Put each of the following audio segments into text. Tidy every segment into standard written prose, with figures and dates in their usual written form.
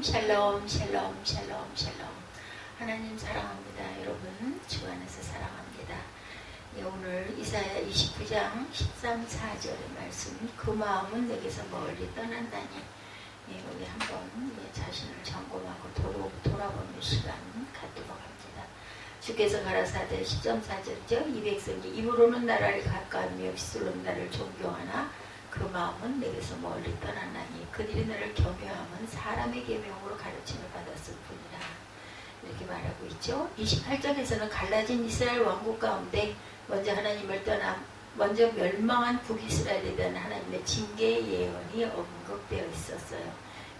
샬롬 샬롬 샬롬 샬롬. 하나님 사랑합니다. 여러분 주 안에서 사랑합니다. 오늘 이사야 29장 13, 4절의 말씀, 그 마음은 내게서 멀리 떠난다니. 우리 한번 자신을 점검하고 돌아보는 시간 갖도록 합니다. 주께서 가라사대 10.4절이죠. 이 백성이 입으로는 나를 가까우며 입술로는 나를 존경하나 그 마음은 내게서 멀리 떠나나니 그들이 나를 겸용함은 사람의 계명으로 가르침을 받았을 뿐이라. 이렇게 말하고 있죠. 28장에서는 갈라진 이스라엘 왕국 가운데 먼저 하나님을 떠나 먼저 멸망한 북이스라엘에 대한 하나님의 징계의 예언이 언급되어 있었어요.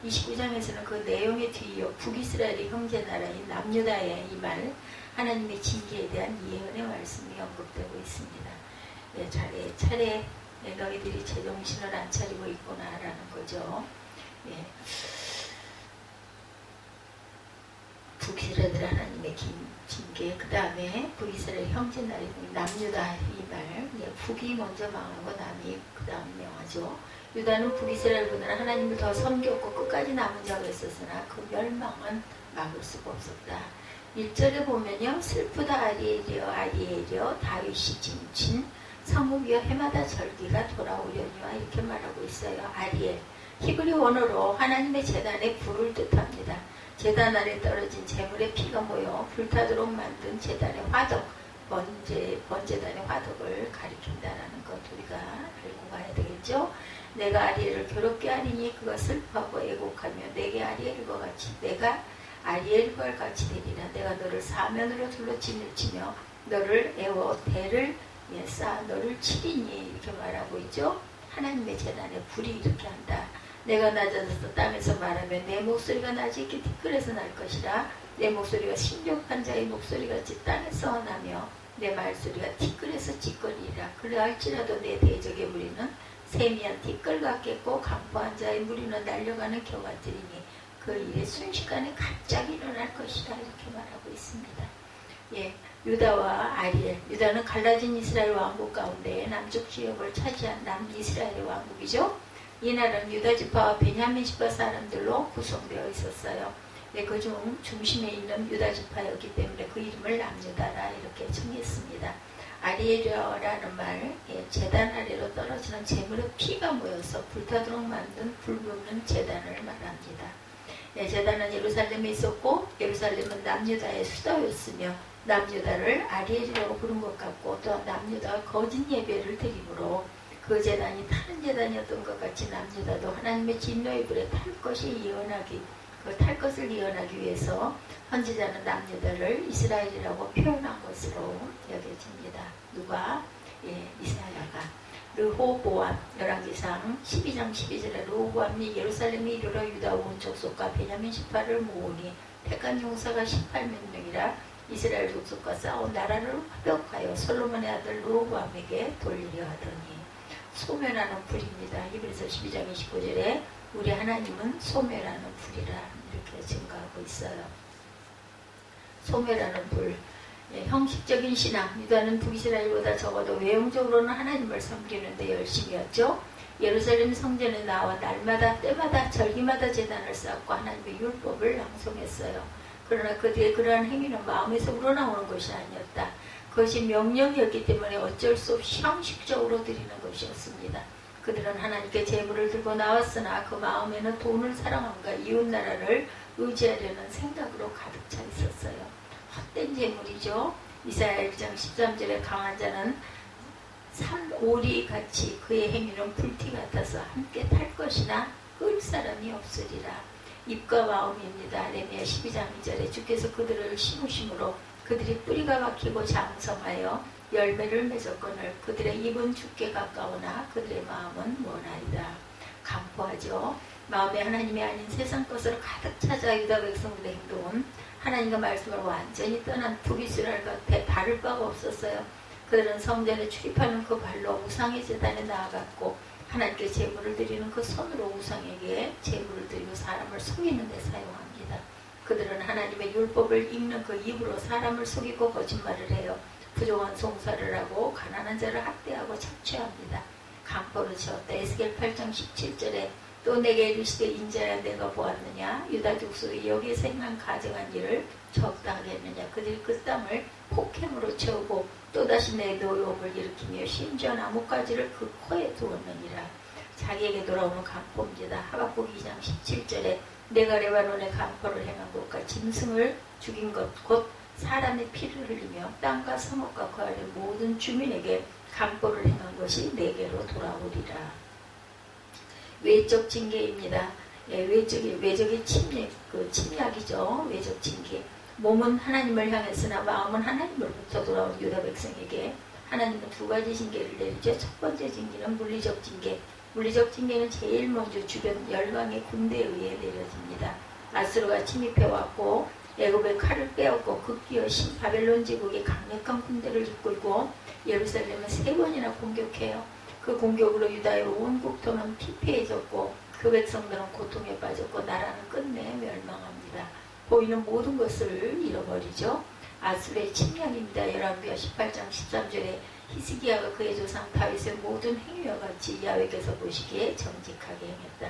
29장에서는 그 내용에 뒤이어 북이스라엘의 형제 나라인 남유다의 이 말, 하나님의 징계에 대한 예언의 말씀이 언급되고 있습니다. 차례 너희들이 제정신을 안 차리고 있구나라는 거죠. 북이스라엘 하나님의 징계, 그 다음에 북이스라엘 형제 나라인 남유다 이 말, 북이 먼저 망하고 남이 그 다음 명하죠. 유다는 북이스라엘보다는 하나님을 더 섬겼고 끝까지 남은 자가 있었으나 그 멸망은 막을 수가 없었다. 1절에 보면요, 슬프다 아리엘이여 다윗이 진친 성읍이여 해마다 절기가 돌아오려니와 이렇게 말하고 있어요. 아리엘, 히브리 원어로 하나님의 제단에 불을 뜻합니다. 제단 아래 떨어진 재물의 피가 모여 불타도록 만든 제단의 화덕, 번제단의 화덕을 가리킨다라는 것 우리가 알고 가야 되겠죠. 내가 아리엘을 괴롭게 하리니 그가 슬퍼하고 애곡하며 내게 아리엘과 같이 되리라. 내가 너를 사면으로 둘러 진을 치며 너를 애워 대를 쌓아 너를 치리니 이렇게 말하고 있죠. 하나님의 제단에 불이 이렇게 한다. 내가 낮아져서 땅에서 말하면 내 목소리가 낮이 있게 티끌에서 날 것이라. 내 목소리가 신족한 자의 목소리같이 땅에서 나며 내 말소리가 티끌에서 찌꺼리라. 그러할지라도 내 대적의 무리는 세미한 티끌 같겠고 강포한 자의 무리는 날려가는 겨 같으리니 그 일에 순식간에 갑자기 일어날 것이라. 이렇게 말하고 있습니다. 유다와 아리엘, 유다는 갈라진 이스라엘 왕국 가운데 남쪽 지역을 차지한 남이스라엘의 왕국이죠. 이 나라는 유다 지파와 베냐민 지파 사람들로 구성되어 있었어요. 그 중심에 있는 유다 지파였기 때문에 그 이름을 남유다라 이렇게 정했습니다. 아리엘이라는 말, 제단 아래로 떨어지는 재물의 피가 모여서 불타도록 만든 불붙는 제단을 말합니다. 제단은 예루살렘에 있었고 예루살렘은 남유다의 수도였으며 남유다를 아리엘이라고 부른 것 같고 또 남유다가 거짓 예배를 드림으로 그 제단이 타는 제단이었던 것 같이 남유다도 하나님의 진노의 불에 탈 것을 예언하기 위해서 선지자는 남유다를 이스라엘이라고 표현한 것으로 여겨집니다. 누가? 이사야가. 르호보암, 열왕기상 12장 12절에 르호보암이 예루살렘에 이르러 유다 온 족속과 베냐민 지파를 모으니 택한 용사가 18만 명이라 이스라엘 족속과 싸워 나라를 화벽하여 솔로몬의 아들 르호보암에게 돌리려 하더니. 소멸하는 불입니다. 히브리서 12장 29절에 우리 하나님은 소멸하는 불이라 이렇게 증가하고 있어요. 소멸하는 불. 형식적인 신앙, 유다는 북이스라엘보다 적어도 외형적으로는 하나님을 섬기는데 열심이었죠. 예루살렘 성전에 나와 날마다 때마다 절기마다 제단을 쌓고 하나님의 율법을 낭송했어요. 그러나 그들의 그러한 행위는 마음에서 우러나오는 것이 아니었다. 그것이 명령이었기 때문에 어쩔 수 없이 형식적으로 드리는 것이었습니다. 그들은 하나님께 제물을 들고 나왔으나 그 마음에는 돈을 사랑함과 이웃나라를 의지하려는 생각으로 가득 차 있었어요. 헛된 제물이죠. 이사야 1장 13절에 강한 자는 오리 같이 그의 행위는 불티 같아서 함께 탈 것이나 끌 사람이 없으리라. 입과 마음입니다. 레미야 12장 2절에 주께서 그들을 심으심으로 그들이 뿌리가 박히고 장성하여 열매를 맺었거늘 그들의 입은 죽게 가까우나 그들의 마음은 먼하리다. 강포하죠. 마음에 하나님이 아닌 세상 것으로 가득 찾아 유다 백성들의 행동은 하나님과 말씀을 완전히 떠난 북이스라엘 곁에 바를 바가 없었어요. 그들은 성전에 출입하는 그 발로 우상의 제단에 나아갔고 하나님께 제물을 드리는 그 손으로 우상에게 제물을 드리고 사람을 속이는 데 사용합니다. 그들은 하나님의 율법을 읽는 그 입으로 사람을 속이고 거짓말을 해요. 부정한 송사를 하고 가난한 자를 학대하고 착취합니다. 강포를 지었다. 에스겔 8장 17절에 또 내게 이르시되 인자야 내가 보았느냐 유다 족속이 여기에서 행한 가증한 일을 적다 하겠느냐. 그들이 그 땅을 폭행으로 채우고 또다시 내 노욕을 일으키며 심지어 나뭇가지를 그 코에 두었느니라. 자기에게 돌아오는 강포입니다. 하박국 2장 17절에 내가 레바논의 강포를 행한 것과 짐승을 죽인 것 곧 사람의 피를 흘리며 땅과 성읍과 그 아래 모든 주민에게 강포를 행한 것이 내게로 돌아오리라. 외적 징계입니다. 예, 외적의 침략이죠. 외적 징계. 몸은 하나님을 향했으나 마음은 하나님으로부터 돌아온 유다 백성에게 하나님은 두 가지 징계를 내리죠. 첫 번째 징계는 물리적 징계. 물리적 징계는 제일 먼저 주변 열강의 군대에 의해 내려집니다. 아수르가 침입해왔고 애굽의 칼을 빼앗고 극기여신 바벨론 제국의 강력한 군대를 이끌고 예루살렘을 3번이나 공격해요. 그 공격으로 유다의 온 국토는 피폐해졌고 그 백성들은 고통에 빠졌고 나라는 끝내 멸망합니다. 보이는 모든 것을 잃어버리죠. 아수르의 침략입니다. 열왕기하 18장 13절에 히스기야가 그의 조상 다윗의 모든 행위와 같이 야훼께서 보시기에 정직하게 행했다.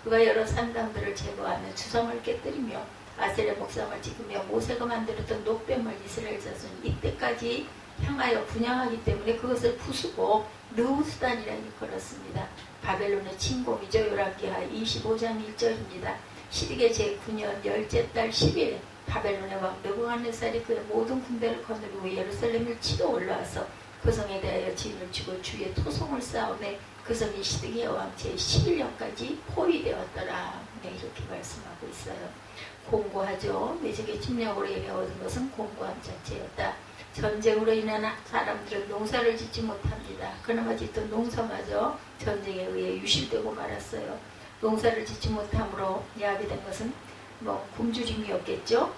그가 여러 산당들을 제거하며 주성을 깨뜨리며 아세라 목상을 찍으며 모세가 만들었던 녹뱀을 이스라엘 자손이 이때까지 향하여 분양하기 때문에 그것을 부수고 느우스단이라 일컬었습니다. 바벨론의 침공이죠. 열왕기하 25장 1절입니다. 12개 제9년 열째 달 10일 바벨론의 왕 느부갓네살이 그의 모든 군대를 거느리고 예루살렘을 치러 올라와서 그 성에 대하여 진을 치고 주위에 토성을 쌓으매 그 성이 시드기야 왕제 11년까지 포위되었더라. 네, 이렇게 말씀하고 있어요. 공고하죠. 외적의 침략으로 인해 얻은 것은 공고함 자체였다. 전쟁으로 인한 사람들은 농사를 짓지 못합니다. 그나마 짓던 농사마저 전쟁에 의해 유실되고 말았어요. 농사를 짓지 못함으로 야비된 것은 굶주림이었겠죠.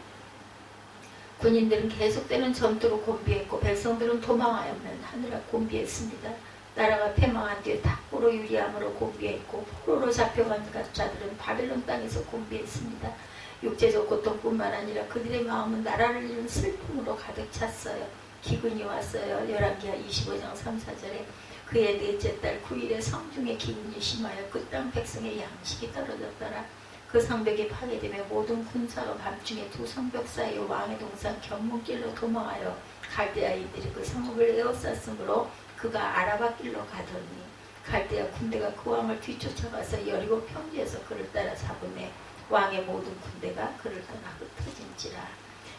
군인들은 계속되는 전투로 곤비했고 백성들은 도망하여만 하느라 곤비했습니다. 나라가 패망한 뒤에 탁보로 유리함으로 곤비했고 포로로 잡혀간 자들은 바벨론 땅에서 곤비했습니다. 육체적 고통뿐만 아니라 그들의 마음은 나라를 잃은 슬픔으로 가득 찼어요. 기근이 왔어요. 열왕기하 25장 3, 4절에 그의 넷째 달 9일에 성중에 기근이 심하여 그 땅 백성의 양식이 떨어졌더라. 그 성벽이 파괴되며 모든 군사가 밤중에 두 성벽 사이 왕의 동산 견문길로 도망하여 갈대아인들이 그 성읍을 에워쌌으므로 그가 아라바 길로 가더니 갈대아 군대가 그 왕을 뒤쫓아가서 여리고 평지에서 그를 따라 잡으매 왕의 모든 군대가 그를 떠나 흩어진지라.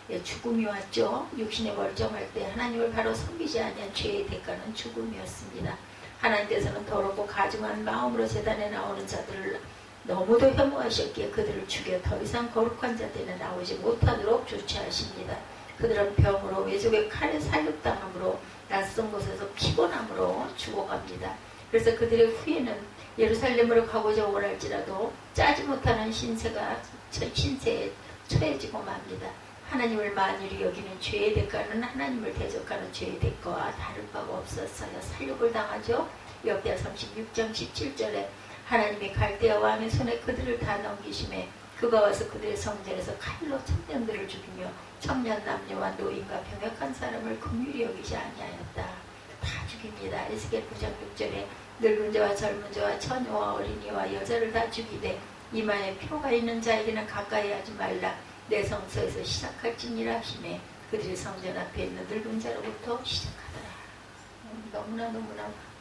예, 죽음이 왔죠. 육신에 멀쩡할 때 하나님을 바로 섬기지 아니한 죄의 대가는 죽음이었습니다. 하나님께서는 더럽고 가증한 마음으로 제단에 나오는 자들을 너무도 혐오하셨기에 그들을 죽여 더 이상 거룩한 자들에 나오지 못하도록 조치하십니다. 그들은 병으로 외적의 칼에 살육당함으로 낯선 곳에서 피곤함으로 죽어갑니다. 그래서 그들의 후에는 예루살렘으로 가고자 원할지라도 짜지 못하는 신세에 처해지고 맙니다. 하나님을 만유리 여기는 죄의 대가는 하나님을 대적하는 죄의 대가와 다를 바가 없었어요. 살육을 당하죠. 역대하 36장 17절에 하나님이 갈대아 왕의 손에 그들을 다 넘기심에 그가 와서 그들의 성전에서 칼로 청년들을 죽이며 청년 남녀와 노인과 병약한 사람을 긍휼히 여기지 아니하였다. 다 죽입니다. 에스겔 9장 6절에 늙은 자와 젊은 자와 처녀와 어린이와 여자를 다 죽이되 이마에 표가 있는 자에게는 가까이 하지 말라. 내 성소에서 시작할지니라 하시매 그들의 성전 앞에 있는 늙은 자로부터 시작하더라. 너무나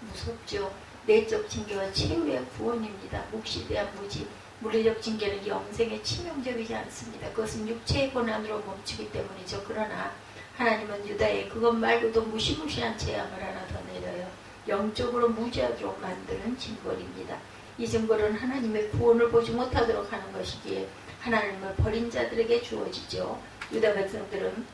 무섭죠. 내적 징계와 최후의 구원입니다. 묵시에 대한 무지, 물리적 징계는 영생에 치명적이지 않습니다. 그것은 육체의 고난으로 멈추기 때문이죠. 그러나 하나님은 유다에 그것 말고도 무시무시한 재앙을 하나 더 내려요. 영적으로 무지하도록 만드는 징벌입니다. 이 징벌은 하나님의 구원을 보지 못하도록 하는 것이기에 하나님을 버린 자들에게 주어지죠. 유다 백성들은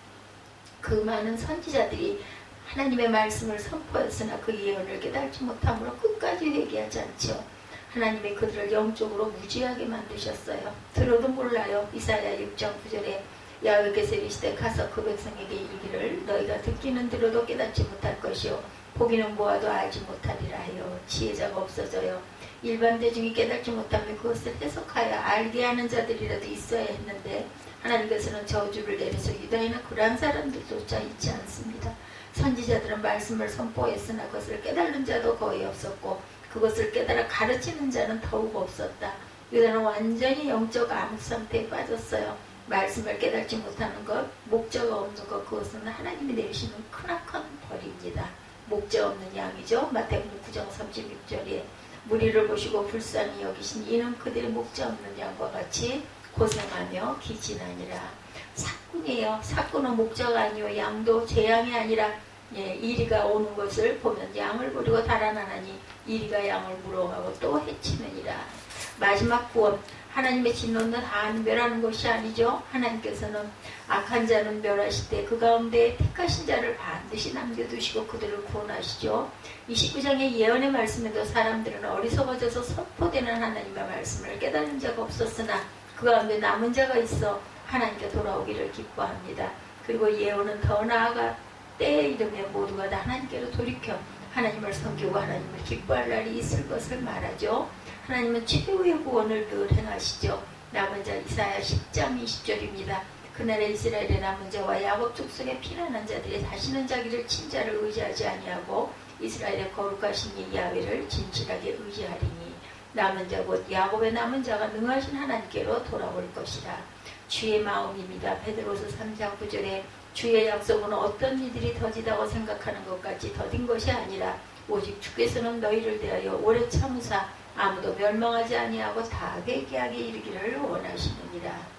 그 많은 선지자들이 하나님의 말씀을 선포했으나 그 예언을 깨달지 못함으로 끝까지 회개하지 않죠. 하나님이 그들을 영적으로 무지하게 만드셨어요. 들어도 몰라요. 이사야 6장 9절에 야훼께서 이르시되 가서 그 백성에게 이르기를 너희가 듣기는 들어도 깨닫지 못할 것이요 보기는 보아도 알지 못하리라 하여 지혜자가 없어져요. 일반 대중이 깨닫지 못하면 그것을 해석하여 알게 하는 자들이라도 있어야 했는데 하나님께서는 저주를 내려서 유다에는 그러한 사람들조차 있지 않습니다. 선지자들은 말씀을 선포했으나 그것을 깨달는 자도 거의 없었고 그것을 깨달아 가르치는 자는 더욱 없었다. 유다는 완전히 영적 암흑 상태에 빠졌어요. 말씀을 깨닫지 못하는 것, 목자가 없는 것, 그것은 하나님이 내리시는 크나큰 벌입니다. 목자 없는 양이죠. 마태복음 9장 36절에 무리를 보시고 불쌍히 여기신 이는 그들의 목자 없는 양과 같이 고생하며 기진하니라. 사꾼이에요. 사꾼은 목자가 아니요 양도 제 양이 아니라 이리가 오는 것을 보면 양을 버리고 달아나니 이리가 양을 물어가고 또 해치느니라. 마지막 구원, 하나님의 진노는 다 멸하는 것이 아니죠. 하나님께서는 악한 자는 멸하실 때 그 가운데 택하신 자를 반드시 남겨두시고 그들을 구원하시죠. 29장의 예언의 말씀에도 사람들은 어리석어져서 선포되는 하나님의 말씀을 깨달은 자가 없었으나 그 가운데 남은 자가 있어 하나님께 돌아오기를 기뻐합니다. 그리고 예언은 더 나아가 때에 이르면 모두가 다 하나님께로 돌이켜 하나님을 섬기고 하나님을 기뻐할 날이 있을 것을 말하죠. 하나님은 최후의 구원을 늘 행하시죠. 남은 자 이사야 10장 20절입니다. 그날에 이스라엘의 남은 자와 야곱 족속의 피난한 자들이 다시는 자기를 친자를 의지하지 아니하고 이스라엘의 거룩하신 이 야훼를 진실하게 의지하리니 남은 자 곧 야곱의 남은 자가 능하신 하나님께로 돌아올 것이라. 주의 마음입니다. 베드로서 3장 9절에 주의 약속은 어떤 이들이 더디다고 생각하는 것 같이 더딘 것이 아니라 오직 주께서는 너희를 대하여 오래 참으사 아무도 멸망하지 아니하고 다 회개하게 이르기를 원하시느니라.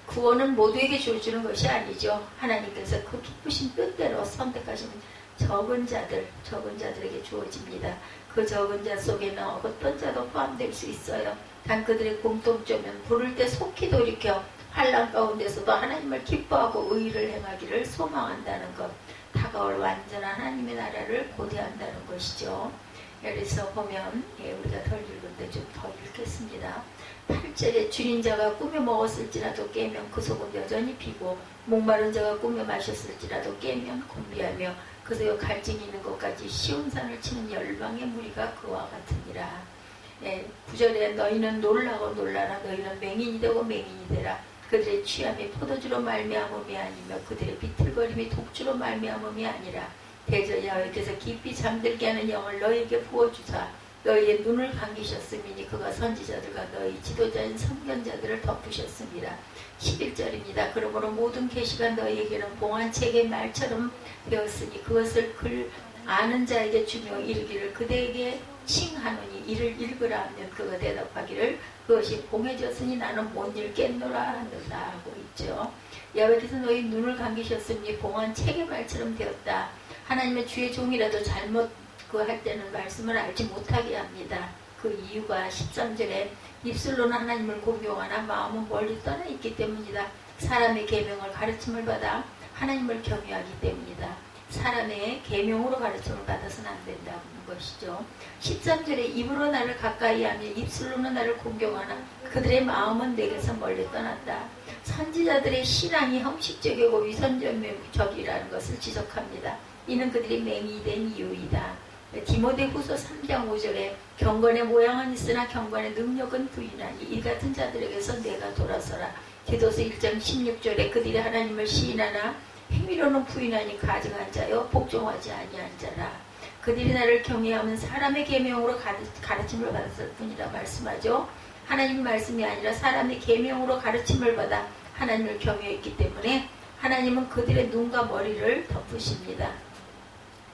구원은 모두에게 주어주는 것이 아니죠. 하나님께서 그 기쁘신 뜻대로 선택하신 적은 자들에게 주어집니다. 그 적은 자 속에는 어떤 자도 포함될 수 있어요. 단 그들의 공통점은 부를 때 속히 돌이켜 환난 가운데서도 하나님을 기뻐하고 의를 행하기를 소망한다는 것, 다가올 완전한 하나님의 나라를 고대한다는 것이죠. 여기서 보면 우리가 덜 읽은데 좀 더 읽겠습니다. 8절에 줄인 자가 꾸며 먹었을지라도 깨면 그 속은 여전히 비고 목마른 자가 꾸며 마셨을지라도 깨면 곤비하며 그새어 갈증이 있는 것까지 시온 산을 치는 열방의 무리가 그와 같으니라. 9절에 너희는 놀라고 놀라라. 너희는 맹인이 되고 맹인이 되라. 그들의 취함이 포도주로 말미암음이 아니며 그들의 비틀거림이 독주로 말미암음이 아니라 대저 야훼께서 깊이 잠들게 하는 영을 너희에게 부어주사 너희의 눈을 감기셨음이니 그가 선지자들과 너희 지도자인 선견자들을 덮으셨습니다. 11절입니다. 그러므로 모든 계시가 너희에게는 봉안책의 말처럼 되었으니 그것을 글 아는 자에게 주며 이르기를 그대에게 칭하노니 이를 읽으라 하면 그가 대답하기를 그것이 봉해졌으니 나는 못 읽겠노라 한다 하고 있죠. 야훼께서 너희 눈을 감기셨으니 봉안책의 말처럼 되었다. 하나님의 주의 종이라도 잘못 할 때는 말씀을 알지 못하게 합니다. 그 이유가 13절에 입술로는 하나님을 공경하나 마음은 멀리 떠나 있기 때문이다. 사람의 계명을 가르침을 받아 하나님을 경외하기 때문이다. 사람의 계명으로 가르침을 받아서는 안 된다는 것이죠. 13절에 입으로 나를 가까이 하며 입술로는 나를 공경하나 그들의 마음은 내게서 멀리 떠났다. 선지자들의 신앙이 형식적이고 위선적이라는 것을 지적합니다. 이는 그들이 맹이 된 이유이다. 디모데후서 3장 5절에 경건의 모양은 있으나 경건의 능력은 부인하니 이 같은 자들에게서 내가 돌아서라. 디도서 1장 16절에 그들이 하나님을 시인하나 행위로는 부인하니 가증한 자여 복종하지 아니한 자라. 그들이 나를 경외하면 사람의 계명으로 가르침을 받았을 뿐이라 말씀하죠. 하나님 말씀이 아니라 사람의 계명으로 가르침을 받아 하나님을 경외했기 때문에 하나님은 그들의 눈과 머리를 덮으십니다.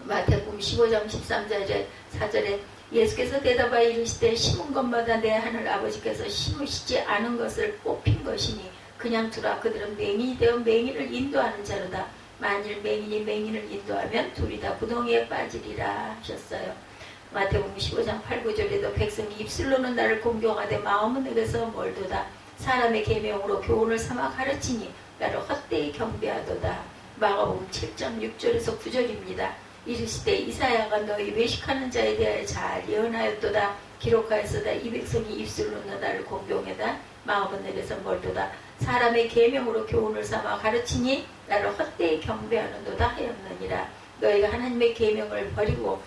마태복음 15장 13절에 예수께서 대답하여 이르시되 심은 것마다 내 하늘 아버지께서 심으시지 않은 것을 뽑힌 것이니 그냥 두라. 그들은 맹인이 되어 맹인을 인도하는 자로다. 만일 맹인이 맹인을 인도하면 둘이 다 구덩이에 빠지리라 하셨어요. 마태복음 15장 8, 9절에도 백성이 입술로는 나를 공경하되 마음은 내게서 멀도다. 사람의 계명으로 교훈을 삼아 가르치니 나를 헛되이 경배하도다. 마가복음 7장 6절에서 9절입니다. 이르시되 이사야가 너희 외식하는 자에 대하여 잘 예언하였도다. 기록하였으다. 이 백성이 입술로는 나를 공경하다 마음은 내게서 멀도다. 사람의 계명으로 교훈을 삼아 가르치니 나를 헛되이 경배하는도다 하였느니라. 너희가 하나님의 계명을 버리고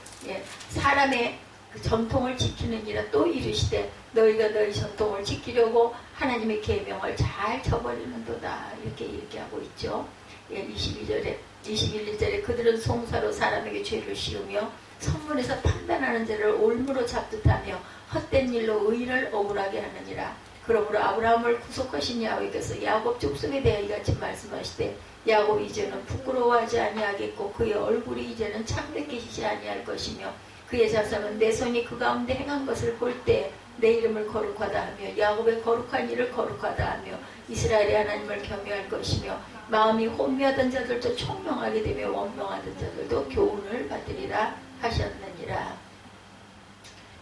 사람의 그 전통을 지키느니라. 또 이르시되 너희가 너희 전통을 지키려고 하나님의 계명을 잘 저버리는도다. 이렇게 얘기하고 있죠. 21절에 그들은 송사로 사람에게 죄를 씌우며 성문에서 판단하는 자를 올무로 잡듯하며 헛된 일로 의인을 억울하게 하느니라. 그러므로 아브라함을 구속하신 야훼께서 야곱 족속에 대하여 이같이 말씀하시되 야곱이 이제는 부끄러워하지 아니하겠고 그의 얼굴이 이제는 창백해지지 아니할 것이며 그의 자손은 내 손이 그 가운데 행한 것을 볼 때 내 이름을 거룩하다 하며 야곱의 거룩한 일을 거룩하다 하며 이스라엘의 하나님을 경외할 것이며 마음이 혼미하던 자들도 총명하게 되며 원명하던 자들도 교훈을 받으리라 하셨느니라.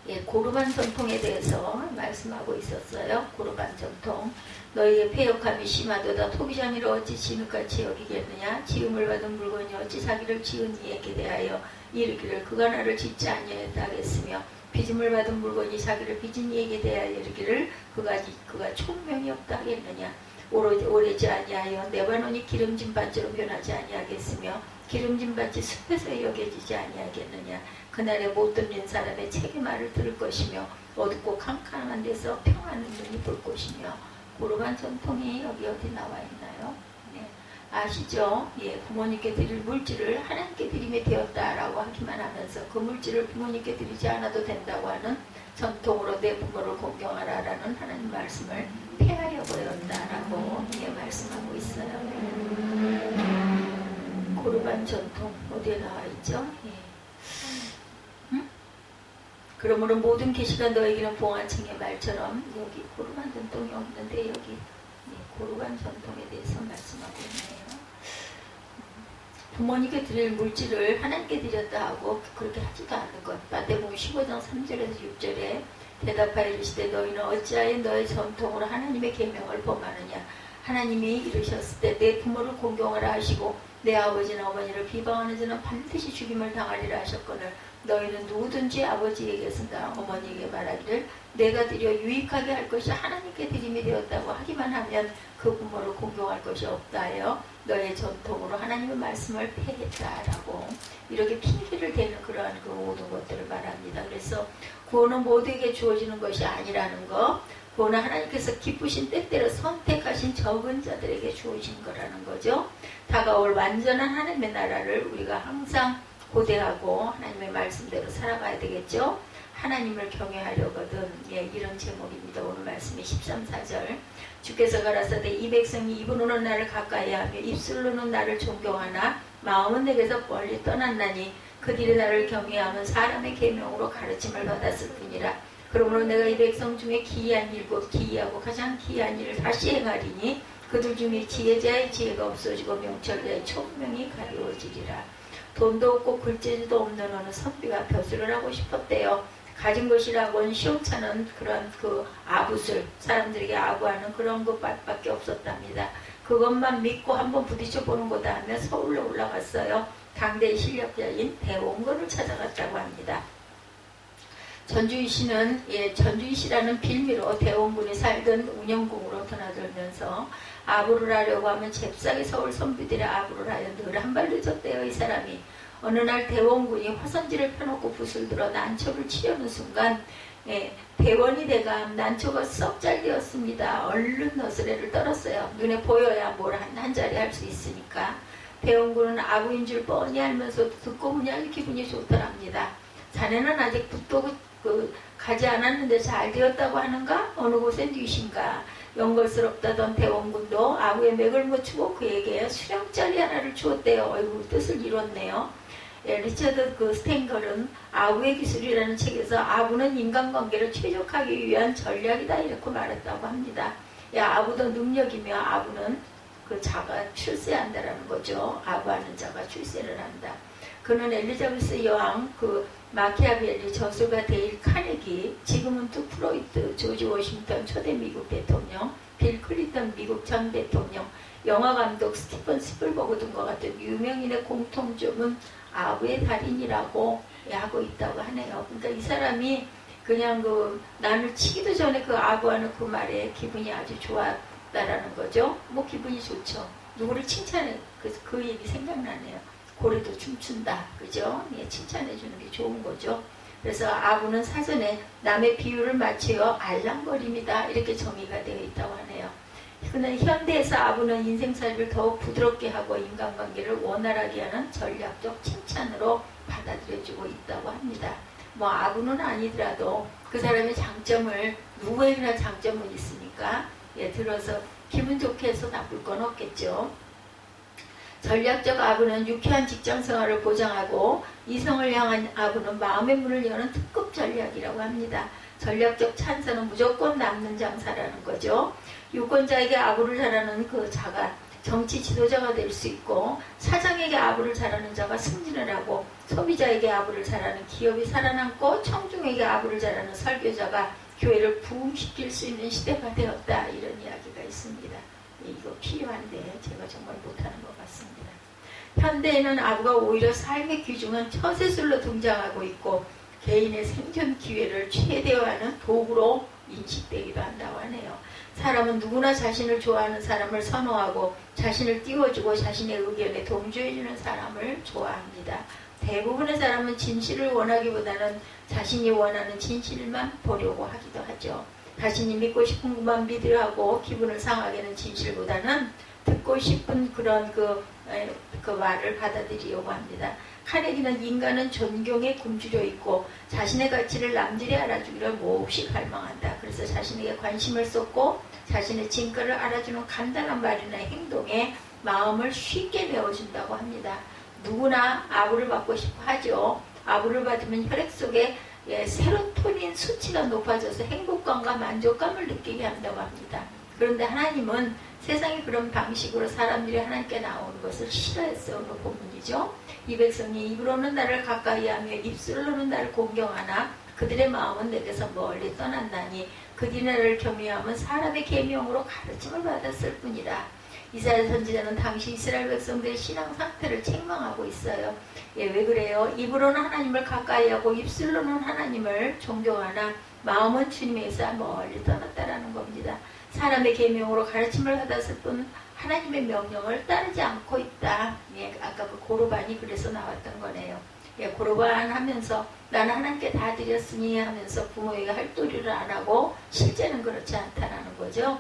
예, 고르반 전통에 대해서 말씀하고 있었어요. 고르반 전통. 너희의 패역함이 심하도다. 토기장이를 어찌 진흙같이 여기겠느냐. 지음을 받은 물건이 어찌 자기를 지은 이에게 대하여 이르기를 그가 나를 짓지 아니하였다 하겠으며 빚음을 받은 물건이 자기를 빚은 이에게 대하여 이르기를 그가 총명이 없다 하겠느냐. 오래지 아니하여 레바논이 기름진 밭으로 변하지 아니하겠으며 기름진 밭이 숲에서 여겨지지 아니하겠느냐. 그날에 못 듣는 사람의 책의 말을 들을 것이며 어둡고 캄캄한 데서 평안한 눈이 볼 것이며. 고르반 전통이 여기 어디 나와 있나요? 네. 아시죠? 예, 부모님께 드릴 물질을 하나님께 드림이 되었다라고 하기만 하면서 그 물질을 부모님께 드리지 않아도 된다고 하는 전통으로 내 부모를 공경하라라는 하나님 말씀을 폐하여 버렸다라고 예, 말씀하고 있어요. 고르반 전통 어디에 나와 있죠? 예. 그러므로 모든 계시가 너에게는 봉화층의 말처럼 여기 고르반 전통이 없는데 여기 고르반 전통에 대해서 말씀하고 있네요. 부모님께 드릴 물질을 하나님께 드렸다 하고 그렇게 하지도 않는 것. 마태복음 15장 3절에서 6절에 대답하여 이르시되 너희는 어찌하여 너의 전통으로 하나님의 계명을 범하느냐. 하나님이 이르셨을 때 내 부모를 공경하라 하시고 내 아버지나 어머니를 비방하는 자는 반드시 죽임을 당하리라 하셨거늘 너희는 누구든지 아버지에게서나 어머니에게 말하기를 내가 드려 유익하게 할 것이 하나님께 드림이 되었다고 하기만 하면 그 부모를 공경할 것이 없다 하여 너의 전통으로 하나님의 말씀을 폐했다라고 이렇게 핑계를 대는 그러한 그 모든 것들을 말합니다. 그래서 구원은 모두에게 주어지는 것이 아니라는 것, 구원은 하나님께서 기쁘신 때때로 선택하신 적은 자들에게 주어진 거라는 거죠. 다가올 완전한 하나님의 나라를 우리가 항상 고대하고 하나님의 말씀대로 살아가야 되겠죠. 하나님을 경외하려거든. 예, 이런 제목입니다. 오늘 말씀이 13, 4절. 주께서 가라사대 이 백성이 입으로는 나를 가까이 하며 입술로는 나를 존경하나 마음은 내게서 멀리 떠났나니 그들이 나를 경외하면 사람의 계명으로 가르침을 받았을 뿐이라. 그러므로 내가 이 백성 중에 기이한 일 곧 기이하고 가장 기이한 일을 다시 행하리니 그들 중에 지혜자의 지혜가 없어지고 명철자의 총명이 가리워지리라. 돈도 없고 글재주도 없는 어느 선비가 벼슬을 하고 싶었대요. 가진 것이라고는 시원찮은 그런 그 아부술, 사람들에게 아부하는 그런 것밖에 없었답니다. 그것만 믿고 한번 부딪혀 보는 거다 하며 서울로 올라갔어요. 당대의 실력자인 대원군을 찾아갔다고 합니다. 전주이시는 전주이시라는 빌미로 대원군이 살던 운영궁으로 드나들면서 아부를 하려고 하면 잽싸게 서울 선비들의 아부를 하여 늘 한 발 늦었대요. 이 사람이. 어느 날 대원군이 화선지를 펴놓고 붓을 들어 난척을 치려는 순간 대원이 대감 난척가 썩 잘되었습니다. 얼른 너스레를 떨었어요. 눈에 보여야 뭘 한 자리 할 수 있으니까. 대원군은 아부인 줄 뻔히 알면서 듣고 그냥 기분이 좋더랍니다. 자네는 아직 붓도 가지 않았는데 잘 되었다고 하는가? 어느 곳에 뉘신가? 영걸스럽다던 대원군도 아부의 맥을 묻히고 그에게 수령짜리 하나를 주었대요. 어이구, 뜻을 이뤘네요. 리처드 스탱걸은 아부의 기술이라는 책에서 아부는 인간관계를 최적화하기 위한 전략이다 이렇게 말했다고 합니다. 아부도 능력이며 아부는 그 자가 출세한다라는 거죠. 아부하는 자가 출세를 한다. 그는 엘리자베스 여왕, 마키아벨리, 저술가 데일 카네기, 지금은 또 프로이트, 조지 워싱턴 초대 미국 대통령, 빌 클린턴 미국 전 대통령, 영화감독 스티븐 스필버그 등과 같은 유명인의 공통점은 아부의 달인이라고 하고 있다고 하네요. 그러니까 이 사람이 그냥 나를 치기도 전에 아부하는 그 말에 기분이 아주 좋았다라는 거죠. 뭐 기분이 좋죠. 누구를 칭찬해, 그 얘기 생각나네요. 고래도 춤춘다. 그죠? 칭찬해 주는 게 좋은 거죠. 그래서 아부는 사전에 남의 비유를 맞추어 알랑거림이다. 이렇게 정의가 되어 있다고 하네요. 그런데 현대에서 아부는 인생살이를 더욱 부드럽게 하고 인간관계를 원활하게 하는 전략적 칭찬으로 받아들여주고 있다고 합니다. 뭐 아부는 아니더라도 그 사람의 장점을, 누구에게나 장점은 있으니까 들어서 기분 좋게 해서 나쁠 건 없겠죠. 전략적 아부는 유쾌한 직장생활을 보장하고, 이성을 향한 아부는 마음의 문을 여는 특급 전략이라고 합니다. 전략적 찬사는 무조건 남는 장사라는 거죠. 유권자에게 아부를 잘하는 그 자가 정치 지도자가 될 수 있고, 사장에게 아부를 잘하는 자가 승진을 하고, 소비자에게 아부를 잘하는 기업이 살아남고, 청중에게 아부를 잘하는 설교자가 교회를 부흥시킬 수 있는 시대가 되었다. 이런 이야기가 있습니다. 이거 필요한데 제가 정말 못하는 것 같습니다. 현대에는 아부가 오히려 삶의 귀중한 처세술로 등장하고 있고, 개인의 생존 기회를 최대화하는 도구로 인식되기도 한다고 하네요. 사람은 누구나 자신을 좋아하는 사람을 선호하고, 자신을 띄워주고 자신의 의견에 동조해주는 사람을 좋아합니다. 대부분의 사람은 진실을 원하기보다는 자신이 원하는 진실만 보려고 하기도 하죠. 자신이 믿고 싶은 것만 믿으라고 기분을 상하게 하는 진실보다는 듣고 싶은 그런 그 말을 받아들이려고 합니다. 카네기는 인간은 존경에 굶주려 있고 자신의 가치를 남들이 알아주기를 몹시 갈망한다. 그래서 자신에게 관심을 쏟고 자신의 진가를 알아주는 간단한 말이나 행동에 마음을 쉽게 메워준다고 합니다. 누구나 아부를 받고 싶어 하죠. 아부를 받으면 혈액 속에 세로토닌 수치가 높아져서 행복감과 만족감을 느끼게 한다고 합니다. 그런데 하나님은 세상이 그런 방식으로 사람들이 하나님께 나오는 것을 싫어했어요. 오늘 본문이죠. 이 백성이 입으로는 나를 가까이하며 입술로는 나를 공경하나 그들의 마음은 내게서 멀리 떠난다니 그들이 나를 경외하면 사람의 계명으로 가르침을 받았을 뿐이라. 이사야 선지자는 당시 이스라엘 백성들의 신앙 상태를 책망하고 있어요. 왜 그래요? 입으로는 하나님을 가까이하고 입술로는 하나님을 존경하나 마음은 주님에서 멀리 떠났다라는 겁니다. 사람의 계명으로 가르침을 받았을 뿐 하나님의 명령을 따르지 않고 있다. 아까 그 고르반이 그래서 나왔던 거네요. 고르반 하면서 나는 하나님께 다 드렸으니 하면서 부모에게 할 도리를 안 하고 실제는 그렇지 않다라는 거죠.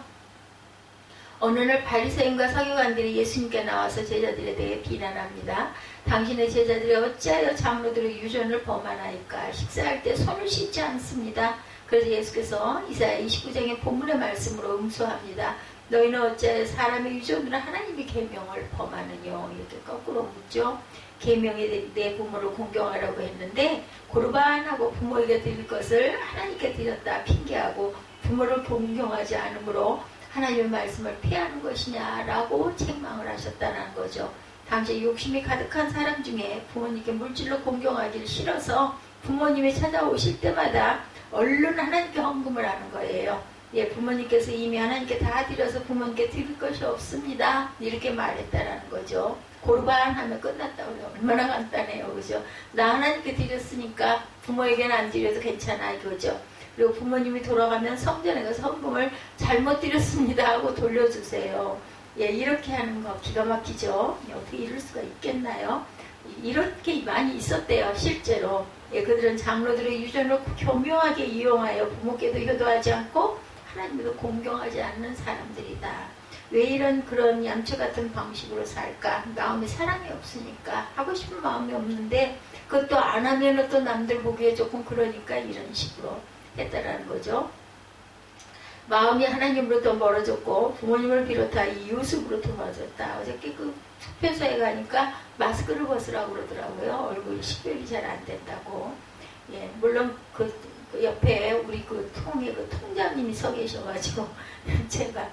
어느 날 바리새인과 서기관들이 예수님께 나와서 제자들에 대해 비난합니다. 당신의 제자들이 어찌하여 장로들의 유전을 범하나이까? 식사할 때 손을 씻지 않습니다. 그래서 예수께서 이사야 29장의 본문의 말씀으로 응수합니다. 너희는 어찌하여 사람의 유전으로 하나님의 계명을 범하느뇨? 이렇게 거꾸로 묻죠. 계명에 내 부모를 공경하라고 했는데 고르반하고 부모에게 드릴 것을 하나님께 드렸다 핑계하고 부모를 공경하지 않으므로 하나님의 말씀을 피하는 것이냐라고 책망을 하셨다는 거죠. 당시 욕심이 가득한 사람 중에 부모님께 물질로 공경하기를 싫어서 부모님이 찾아오실 때마다 얼른 하나님께 헌금을 하는 거예요. 부모님께서 이미 하나님께 다 드려서 부모님께 드릴 것이 없습니다. 이렇게 말했다라는 거죠. 고르반 하면 끝났다고 해요. 얼마나 간단해요. 그죠? 나 하나님께 드렸으니까 부모에게는 안 드려도 괜찮아 이거죠. 그리고 부모님이 돌아가면 성전에 가서 헌금을 잘못 드렸습니다 하고 돌려주세요. 이렇게 하는 거 기가 막히죠. 어떻게 이럴 수가 있겠나요? 이렇게 많이 있었대요. 실제로. 그들은 장로들의 유전을 교묘하게 이용하여 부모께도 효도하지 않고 하나님께도 공경하지 않는 사람들이다. 왜 이런 그런 얌체 같은 방식으로 살까? 마음에 사랑이 없으니까. 하고 싶은 마음이 없는데 그것도 안 하면 또 남들 보기에 조금 그러니까 이런 식으로 했다라는 거죠. 마음이 하나님으로부터 멀어졌고 부모님을 비롯한 이웃으로부터 멀어졌다. 어저께 그 투표소에 가니까 마스크를 벗으라고 그러더라고요. 얼굴이 식별이 잘 안 된다고. 물론 그 옆에 우리 그 통장님이 서 계셔가지고 제가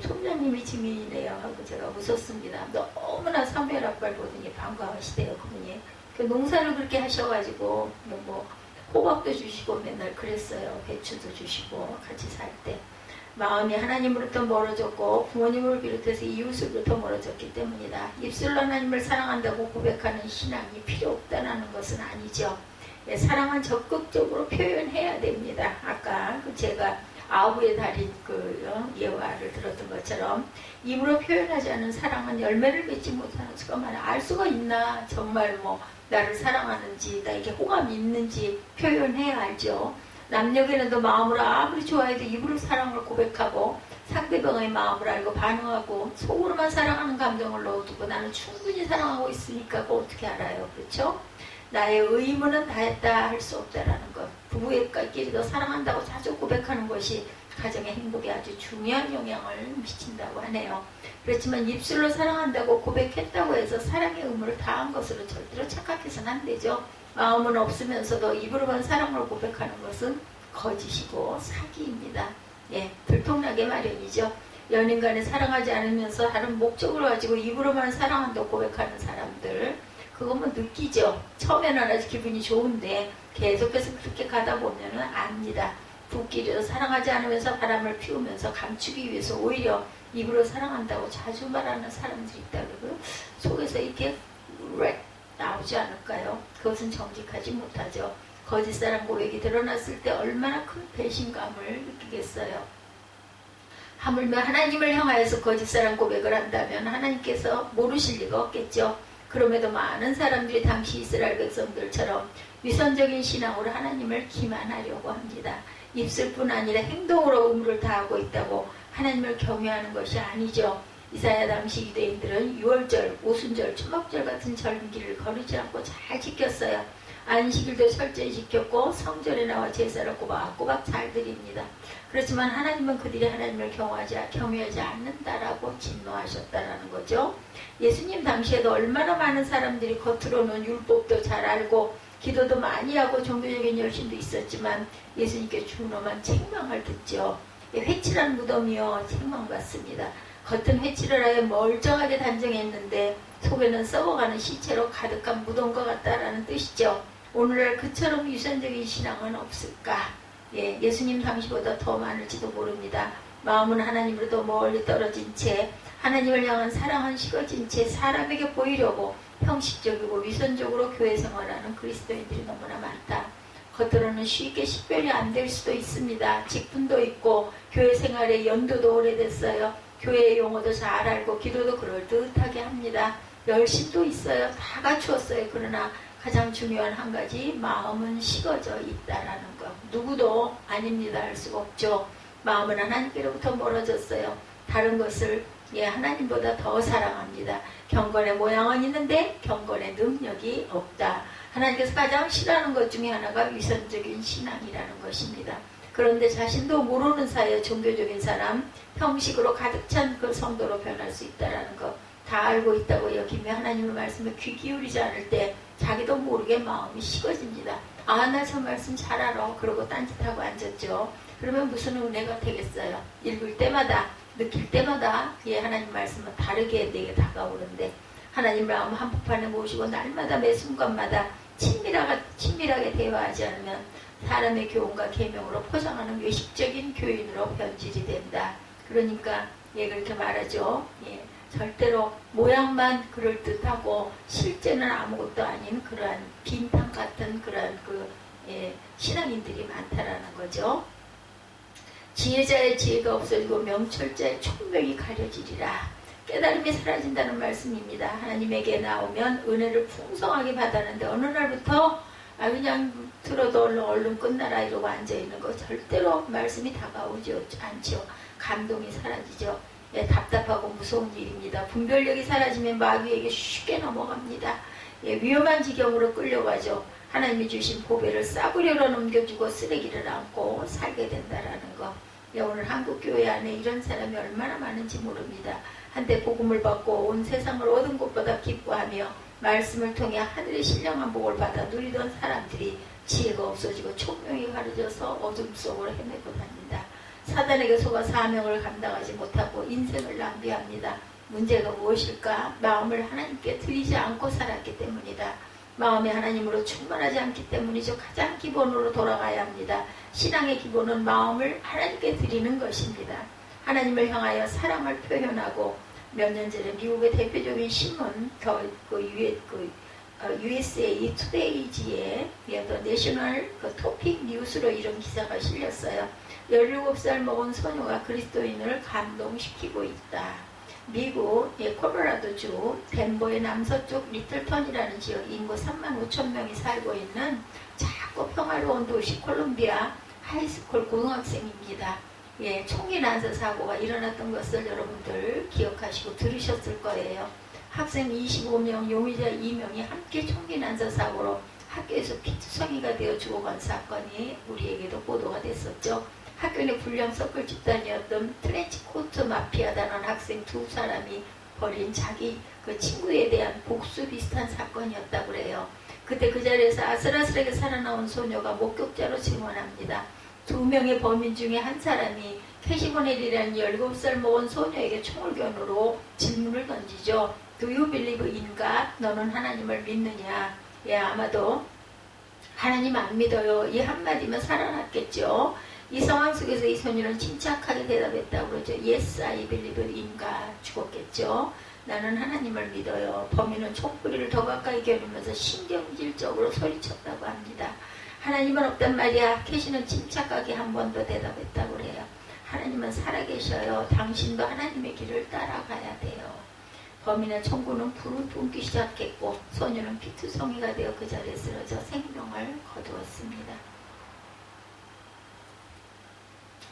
통장님이 증인이네요 하고 제가 웃었습니다. 너무나 사무엘아빠를 보더니 반가우시대요. 그분이. 농사를 그렇게 하셔가지고 뭐 호박도 주시고 맨날 그랬어요. 배추도 주시고 같이 살 때. 마음이 하나님으로부터 멀어졌고 부모님을 비롯해서 이웃으로부터 멀어졌기 때문이다. 입술로 하나님을 사랑한다고 고백하는 신앙이 필요 없다는 것은 아니죠. 사랑은 적극적으로 표현해야 됩니다. 아까 제가 아우의 달인 예화를 들었던 것처럼 입으로 표현하지 않은 사랑은 열매를 맺지 못하는 수가 많아. 알 수가 있나? 정말 나를 사랑하는지 나에게 호감이 있는지 표현해야 알죠. 남녀에게는 마음으로 아무리 좋아해도 입으로 사랑을 고백하고 상대방의 마음을 알고 반응하고 속으로만 사랑하는 감정을 넣어두고 나는 충분히 사랑하고 있으니까 그거 어떻게 알아요. 그렇죠? 나의 의무는 다했다 할 수 없다라는 것. 부부끼리도 사랑한다고 자주 고백하는 것이 가정의 행복에 아주 중요한 영향을 미친다고 하네요. 그렇지만 입술로 사랑한다고 고백했다고 해서 사랑의 의무를 다한 것으로 절대로 착각해서는 안 되죠. 마음은 없으면서도 입으로만 사랑을 고백하는 것은 거짓이고 사기입니다. 예, 들통나게 마련이죠. 연인 간에 사랑하지 않으면서 다른 목적을 가지고 입으로만 사랑한다고 고백하는 사람들, 그거 뭐 느끼죠. 처음에는 아주 기분이 좋은데 계속해서 그렇게 가다 보면은 압니다. 부부끼리도 사랑하지 않으면서 바람을 피우면서 감추기 위해서 오히려 입으로 사랑한다고 자주 말하는 사람들이 있다고 속에서 이렇게 나오지 않을까요? 그것은 정직하지 못하죠. 거짓사랑 고백이 드러났을 때 얼마나 큰 배신감을 느끼겠어요. 하물며 하나님을 향하여서 거짓사랑 고백을 한다면 하나님께서 모르실 리가 없겠죠. 그럼에도 많은 사람들이 당시 이스라엘 백성들처럼 위선적인 신앙으로 하나님을 기만하려고 합니다. 입술뿐 아니라 행동으로 의무를 다하고 있다고 하나님을 경외하는 것이 아니죠. 이사야 당시 유대인들은 유월절, 오순절, 초막절 같은 절기를 거르지 않고 잘 지켰어요. 안식일도 철저히 지켰고 성전에 나와 제사를 꼬박꼬박 잘 드립니다. 그렇지만 하나님은 그들이 하나님을 경외하지 않는다라고 진노하셨다라는 거죠. 예수님 당시에도 얼마나 많은 사람들이 겉으로는 율법도 잘 알고 기도도 많이 하고 종교적인 열심도 있었지만 예수님께 준엄한 책망을 듣죠. 회칠한 무덤이요 책망받습니다. 겉은 회칠을 하여 멀쩡하게 단정했는데 속에는 썩어가는 시체로 가득한 무덤과 같다라는 뜻이죠. 오늘날 그처럼 유선적인 신앙은 없을까? 예, 예수님 당시보다 더 많을지도 모릅니다. 마음은 하나님으로도 멀리 떨어진 채 하나님을 향한 사랑은 식어진 채 사람에게 보이려고 형식적이고 위선적으로 교회 생활하는 그리스도인들이 너무나 많다. 겉으로는 쉽게 식별이 안 될 수도 있습니다. 직분도 있고 교회 생활에 연도도 오래됐어요. 교회의 용어도 잘 알고 기도도 그럴듯하게 합니다. 열심도 있어요. 다 갖추었어요. 그러나 가장 중요한 한 가지, 마음은 식어져 있다라는 것. 누구도 아닙니다 할 수가 없죠. 마음은 하나님께로부터 멀어졌어요. 다른 것을 하나님보다 더 사랑합니다. 경건의 모양은 있는데 경건의 능력이 없다. 하나님께서 가장 싫어하는 것 중에 하나가 위선적인 신앙이라는 것입니다. 그런데 자신도 모르는 사이에 종교적인 사람, 형식으로 가득 찬 그 성도로 변할 수 있다는 것 다 알고 있다고 여기며 하나님의 말씀에 귀 기울이지 않을 때 자기도 모르게 마음이 식어집니다. 아, 나 저 말씀 잘 알아. 그러고 딴짓하고 앉았죠. 그러면 무슨 은혜가 되겠어요. 읽을 때마다 느낄 때마다 하나님 말씀은 다르게 내게 다가오는데 하나님 마음 한복판에 모시고 날마다 매 순간마다 친밀하게 대화하지 않으면 사람의 교훈과 계명으로 포장하는 외식적인 교인으로 변질이 된다. 그러니까 그렇게 말하죠. 절대로 모양만 그럴듯하고 실제는 아무것도 아닌 그러한 빈탕 같은 그러한 신앙인들이 많다라는 거죠. 지혜자의 지혜가 없어지고 명철자의 총명이 가려지리라. 깨달음이 사라진다는 말씀입니다. 하나님에게 나오면 은혜를 풍성하게 받았는데 어느 날부터 그냥 들어도 얼른 끝나라 이러고 앉아있는 거 절대로 말씀이 다가오지 않죠. 감동이 사라지죠. 답답하고 무서운 일입니다. 분별력이 사라지면 마귀에게 쉽게 넘어갑니다. 위험한 지경으로 끌려가죠. 하나님이 주신 보배를 싸구려로 넘겨주고 쓰레기를 안고 살게 된다라는 거. 오늘 한국교회 안에 이런 사람이 얼마나 많은지 모릅니다. 한때 복음을 받고 온 세상을 얻은 것보다 기뻐하며 말씀을 통해 하늘의 신령한 복을 받아 누리던 사람들이 지혜가 없어지고 총명이 가려져서 어둠 속으로 헤매고 다닙니다. 사단에게 속아 사명을 감당하지 못하고 인생을 낭비합니다. 문제가 무엇일까? 마음을 하나님께 드리지 않고 살았기 때문이다. 마음이 하나님으로 충만하지 않기 때문이죠. 가장 기본으로 돌아가야 합니다. 신앙의 기본은 마음을 하나님께 드리는 것입니다. 하나님을 향하여 사랑을 표현하고 몇 년 전에 미국의 대표적인 신문 USA 투데이지에 내셔널 토픽 뉴스로 이런 기사가 실렸어요. 17살 먹은 소녀가 그리스도인을 감동시키고 있다. 미국 콜로라도주 덴버의 남서쪽 리틀턴이라는 지역 인구 35,000명이 살고 있는 작고 평화로운 도시 콜롬비아 하이스쿨 고등학생입니다. 총기 난사 사고가 일어났던 것을 여러분들 기억하시고 들으셨을 거예요. 학생 25명, 용의자 2명이 함께 총기 난사 사고로 학교에서 피투성이가 되어 죽어간 사건이 우리에게도 보도가 됐었죠. 학교 내 불량 서클 집단이었던 트렌치코트 마피아단원 학생 두 사람이 벌인 자기 그 친구에 대한 복수 비슷한 사건이었다고 그래요. 그때 그 자리에서 아슬아슬하게 살아나온 소녀가 목격자로 증언합니다. 두 명의 범인 중에 한 사람이 캐시보넬이라는 17살 먹은 소녀에게 총을 겨누로 질문을 던지죠. Do you believe in God? 너는 하나님을 믿느냐? 예, 아마도 하나님 안 믿어요. 이 한마디면 살아났겠죠. 이 상황 속에서 이 소녀는 침착하게 대답했다고 그러죠. Yes, I believe in God. 죽었겠죠. 나는 하나님을 믿어요. 범인은 촛불이를 더 가까이 겨누면서 신경질적으로 소리쳤다고 합니다. 하나님은 없단 말이야. 캐시는 침착하게 한 번 더 대답했다고 그래요. 하나님은 살아계셔요. 당신도 하나님의 길을 따라가야 돼요. 범인의 총구는 불을 뿜기 시작했고 소녀는 피투성이가 되어 그 자리에 쓰러져 생명을 거두었습니다.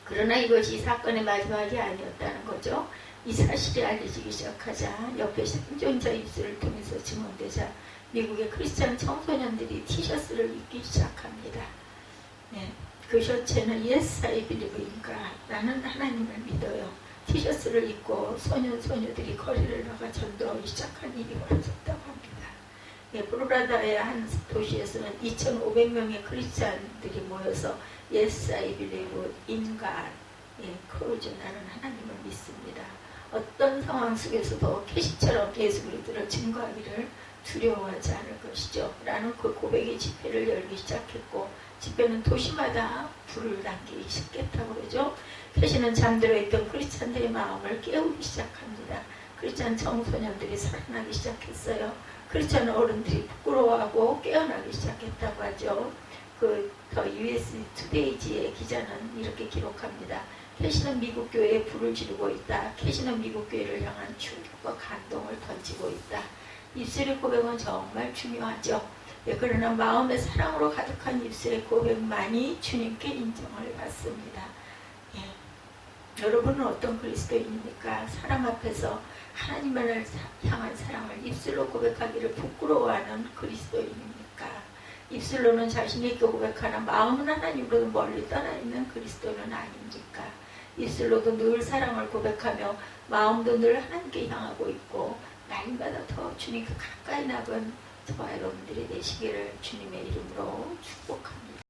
그러나 이것이 사건의 마지막이 아니었다는 거죠. 이 사실이 알려지기 시작하자 옆에 생존자 입술을 통해서 증언되자 미국의 크리스찬 청소년들이 티셔츠를 입기 시작합니다. 네, 그 셔츠에는 Yes, I believe in God. 나는 하나님을 믿어요. 티셔츠를 입고 소년소녀들이 거리를 나가 전도하기 시작한 일이 벌어졌다고 합니다. 예, 플로리다의 한 도시에서는 2,500명의 크리스찬들이 모여서 Yes, I believe in God. 예, 크루즈 나는 하나님을 믿습니다. 어떤 상황 속에서도 캐시처럼 예수 그리스도를 증거하기를 두려워하지 않을 것이죠. 라는 그 고백의 집회를 열기 시작했고 집회는 도시마다 불을 당기기 시작했다고 그러죠. 캐시는 잠들어 있던 크리스찬들의 마음을 깨우기 시작합니다. 크리스찬 청소년들이 살아나기 시작했어요. 크리스찬 어른들이 부끄러워하고 깨어나기 시작했다고 하죠. 더 US 투데이지의 기자는 이렇게 기록합니다. 캐시는 미국 교회에 불을 지르고 있다. 캐시는 미국 교회를 향한 충격과 감동을 던지고 있다. 입술의 고백은 정말 중요하죠. 네, 그러나 마음의 사랑으로 가득한 입술의 고백만이 주님께 인정을 받습니다. 예. 여러분은 어떤 그리스도인입니까? 사람 앞에서 하나님을 향한 사랑을 입술로 고백하기를 부끄러워하는 그리스도인입니까? 입술로는 자신 있게 고백하나 마음은 하나님으로도 멀리 떠나 있는 그리스도는 아닙니까? 입술로도 늘 사랑을 고백하며 마음도 늘 하나님께 향하고 있고 날마다 더 주님께 가까이 나간 저와 여러분들이 되시기를 주님의 이름으로 축복합니다.